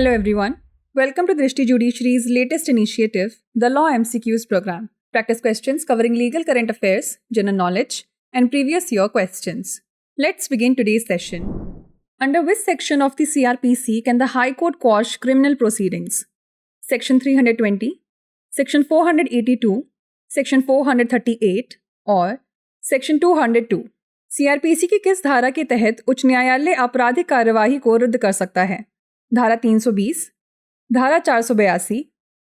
Hello everyone. Welcome to Drishti Judiciary's latest initiative, the Law MCQs program. Practice questions covering legal current affairs, general knowledge, and previous year questions. Let's begin today's session. Under which section of the CRPC can the High Court quash criminal proceedings? Section 320, Section 482, Section 438 और Section 202. CRPC की किस धारा के तहत उच्च न्यायालय आपराधिक कार्यवाही को रद्द कर सकता है? धारा 320, धारा 482,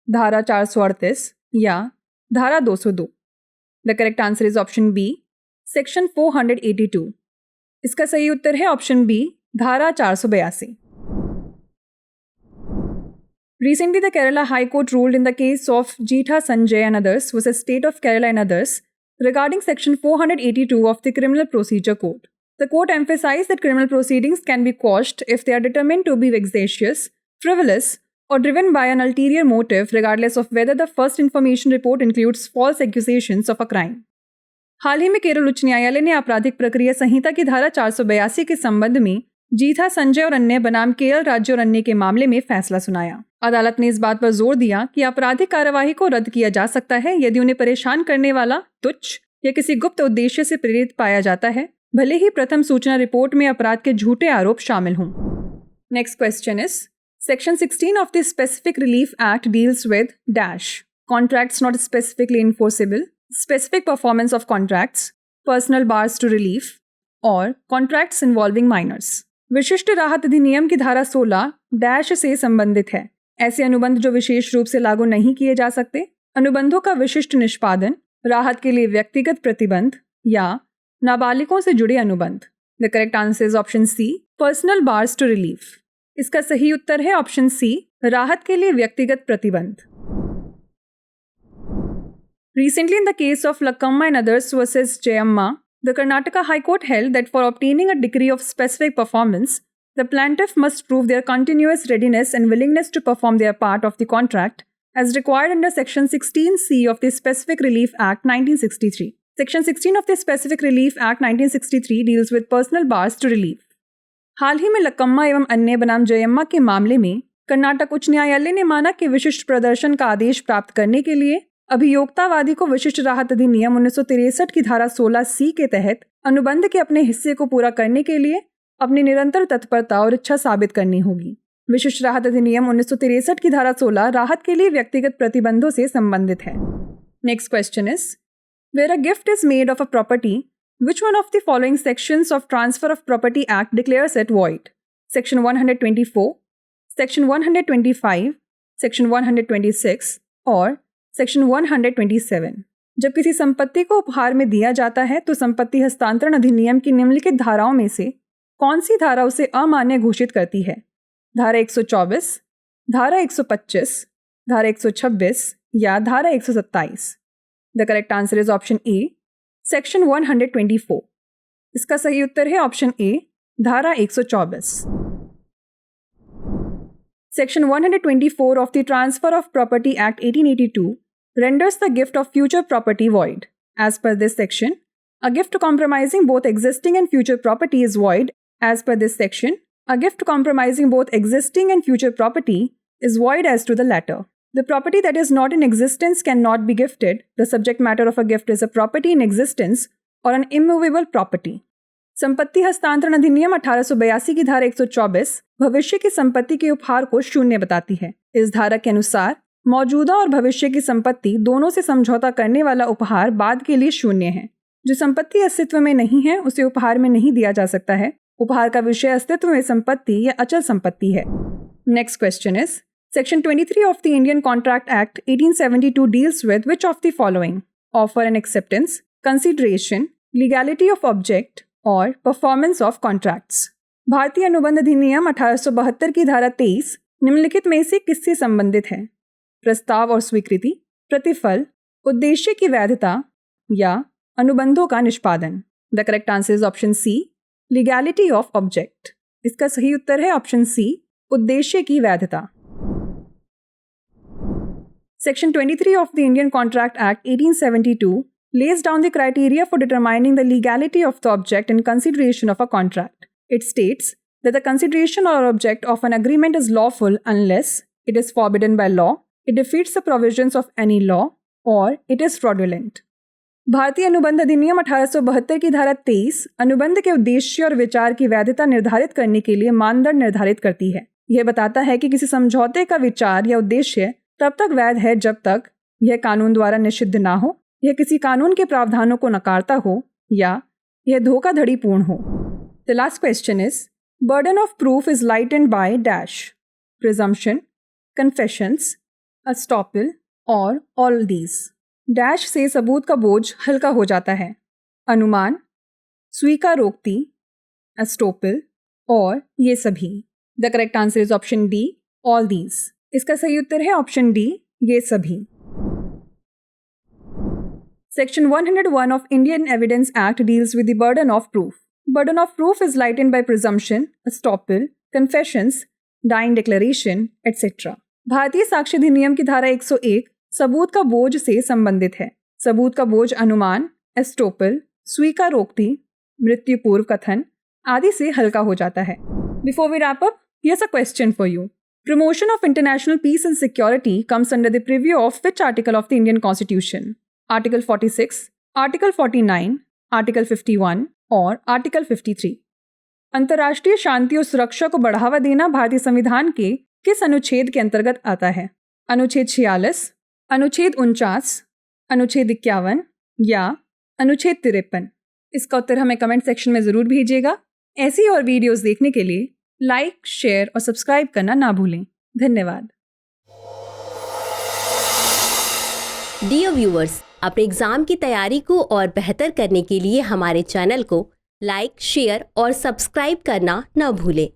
धारा 438 या धारा 202? The correct answer is option B, section 482. इसका सही उत्तर है ऑप्शन बी, धारा 482. Recently, the Kerala High Court ruled in the case of Jeetha Sanjay and others versus State of Kerala and others regarding Section 482 of the Criminal Procedure Code. The court emphasized that criminal proceedings can be quashed if they are determined to be vexatious, frivolous, or driven by an ulterior motive regardless of whether the first information report includes false accusations of a crime. हाल ही में केरल उच्च न्यायालय ने आपराधिक प्रक्रिया संहिता की धारा 482 के संबंध में जीथा संजय और अन्य बनाम केएल राज्य और अन्य के मामले में फैसला सुनाया. अदालत ने इस बात पर जोर दिया कि आपराधिक कार्यवाही को रद्द किया जा सकता है यदि उन्हें परेशान करने वाला तुच्छ या किसी गुप्त उद्देश्य से प्रेरित पाया जाता है, भले ही प्रथम सूचना रिपोर्ट में अपराध के झूठे आरोप शामिल हों. Next question is Section 16 of the Specific Relief Act deals with dash contracts not specifically enforceable, specific performance of contracts, personal bars to relief और contracts involving minors. विशिष्ट राहत अधिनियम की धारा 16 डैश से संबंधित है. ऐसे अनुबंध जो विशेष रूप से लागू नहीं किए जा सकते, अनुबंधों का विशिष्ट निष्पादन, राहत के लिए व्यक्तिगत प्रतिबंध या नाबालिगों से जुड़े अनुबंध. The correct answer is option C, personal bars to relief. इसका सही उत्तर है ऑप्शन सी, राहत के लिए व्यक्तिगत प्रतिबंध. Recently, in the case of Lakamma and others versus Jayamma, the Karnataka High Court held that for obtaining a degree of specific performance, the plaintiff must prove their continuous readiness and willingness to perform their part of the contract as required under Section 16C of the Specific Relief Act 1963. Section 16 of the Specific Relief Act 1963 deals with personal bars to relief. हाल ही में लकम्मा एवं अन्य बनाम जयम्मा के मामले में कर्नाटक उच्च न्यायालय ने माना कि विशिष्ट प्रदर्शन का आदेश प्राप्त करने के लिए अभियोक्तावादी को विशिष्ट राहत अधिनियम 1963 की धारा 16C के तहत अनुबंध के अपने हिस्से को पूरा करने के लिए अपनी निरंतर तत्परता और इच्छा साबित करनी होगी. विशिष्ट राहत अधिनियम 1963 की धारा 16 राहत के लिए व्यक्तिगत प्रतिबंधों से संबंधित है. Next question is where a gift is made of a property, which one of the following sections of Transfer of Property Act declares it void? Section 124, Section 125, Section 126 और Section 127. जब किसी संपत्ति को उपहार में दिया जाता है तो संपत्ति हस्तांतरण अधिनियम की निम्नलिखित धाराओं में से कौन सी धारा उसे अमान्य घोषित करती है? धारा 124, धारा 125, धारा 126 या धारा 127? The correct answer is option A, section 124. इसका सही उत्तर है ऑप्शन ए, धारा 124. Section 124 of the Transfer of Property Act 1882 renders the gift of future property void. As per this section, a gift compromising both existing and future property is void. As per this section, a gift compromising both existing and future property is void as to the latter. The property that is not in existence cannot be gifted. The subject matter of a gift is a property in existence or an immovable property. संपत्ति हस्तांतरण अधिनियम 1882 की धारा 124 भविष्य की संपत्ति के उपहार को शून्य बताती है. इस धारा के अनुसार मौजूदा और भविष्य की संपत्ति दोनों से समझौता करने वाला उपहार बाद के लिए शून्य है. जो संपत्ति अस्तित्व में नहीं है उसे उपहार में नहीं दिया जा सकता है. उपहार का विषय अस्तित्व में संपत्ति या अचल संपत्ति है. Next question is Section 23 of the Indian Contract Act 1872 deals with which of the following? Offer and acceptance, consideration, legality of object और performance of contracts. भारतीय अनुबंध अधिनियम 1872 की धारा 23 निम्नलिखित में से किससे संबंधित है? प्रस्ताव और स्वीकृति, प्रतिफल, उद्देश्य की वैधता या अनुबंधों का निष्पादन? The correct answer is option C, legality of object. इसका सही उत्तर है ऑप्शन सी, उद्देश्य की वैधता. Section 23 of the Indian Contract Act 1872 lays down the criteria for determining the legality of the object and consideration of a contract. It states that the consideration or object of an agreement is lawful unless it is forbidden by law, it defeats the provisions of any law, or it is fraudulent. भारतीय अनुबंध अधिनियम 1872 की धारा 23 अनुबंध के उद्देश्य और विचार की वैधता निर्धारित करने के लिए मानदंड निर्धारित करती है। यह बताता है कि किसी समझौते का विचार या उद्देश्य तब तक वैध है जब तक यह कानून द्वारा निषिद्ध ना हो, यह किसी कानून के प्रावधानों को नकारता हो या यह धोखाधड़ीपूर्ण हो। The last question is, burden of proof is lightened by dash, presumption, confessions, estoppel or all these. Dash से सबूत का बोझ हल्का हो जाता है। अनुमान, स्वीकारोक्ति, एस्टोपल और ये सभी। The correct answer is option D, all these. इसका सही उत्तर है ऑप्शन डी, ये सभी। Section 101 of Indian Evidence Act deals with the burden of proof. Burden of proof is lightened by presumption, estoppel, confessions, dying declaration, etc. भारतीय साक्ष्य अधिनियम की धारा 101 सबूत का बोझ से संबंधित है। सबूत का बोझ अनुमान, एस्टोपल, स्वीकारोक्ति, मृत्यु पूर्व कथन आदि से हल्का हो जाता है। Before we wrap up, here's a question for you. Promotion of international peace and security comes under the purview of which article of the Indian Constitution? Article 46, Article 49, Article 51 और Article 53। अंतर्राष्ट्रीय शांति और सुरक्षा को बढ़ावा देना भारतीय संविधान के किस अनुच्छेद के अंतर्गत आता है? अनुच्छेद 46, अनुच्छेद 49, अनुच्छेद 51 या अनुच्छेद 53? इसका उत्तर हमें कमेंट सेक्शन में ज़रूर भेजिएगा। ऐसी और वीडियोस देखने के लिए लाइक, शेयर और सब्सक्राइब करना ना भूलें। धन्यवाद। डियर व्यूअर्स, अपने एग्जाम की तैयारी को और बेहतर करने के लिए हमारे चैनल को लाइक, शेयर और सब्सक्राइब करना न भूलें।